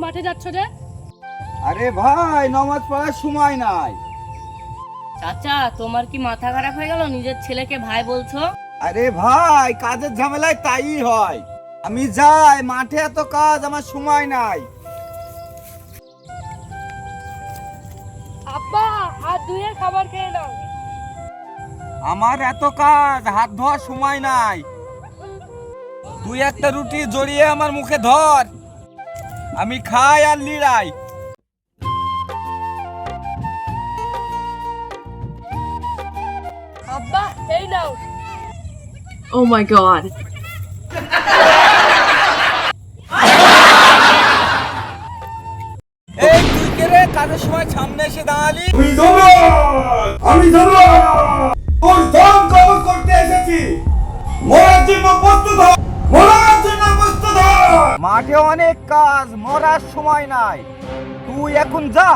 মাঠে যাচ্ছ রে? আরে ভাই নামাজ পড়ার সময় নাই। চাচা, তোমার কি মাথা খারাপ হয়ে গেল? নিজের ছেলেকে ভাই বলছো? আরে ভাই কাজের ঝামেলায় তাই হয়। আমি যাই মাঠে, এত কাজ, আমার সময় নাই। আব্বা, হাত ধুয়ে খাবার খেয়ে নাও। আমার এত কাজ, হাত ধোয়ার সময় নাই। তুই একটা রুটি জড়িয়ে আমার মুখে ধর, আমি খাই আর লিড়াই। আব্বা, এই নাও। Oh my god. এই তুই কে রে? কাজের সময় সামনে এসে দাঁড়ালি। আমি তোর দম কবজ করতে এসেছি। মরার জন্য প্রস্তুত হ, মরার জন্য প্রস্তুত হ। মাঠে অনেক কাজ, মরার সময় নাই। তুই এখন যা।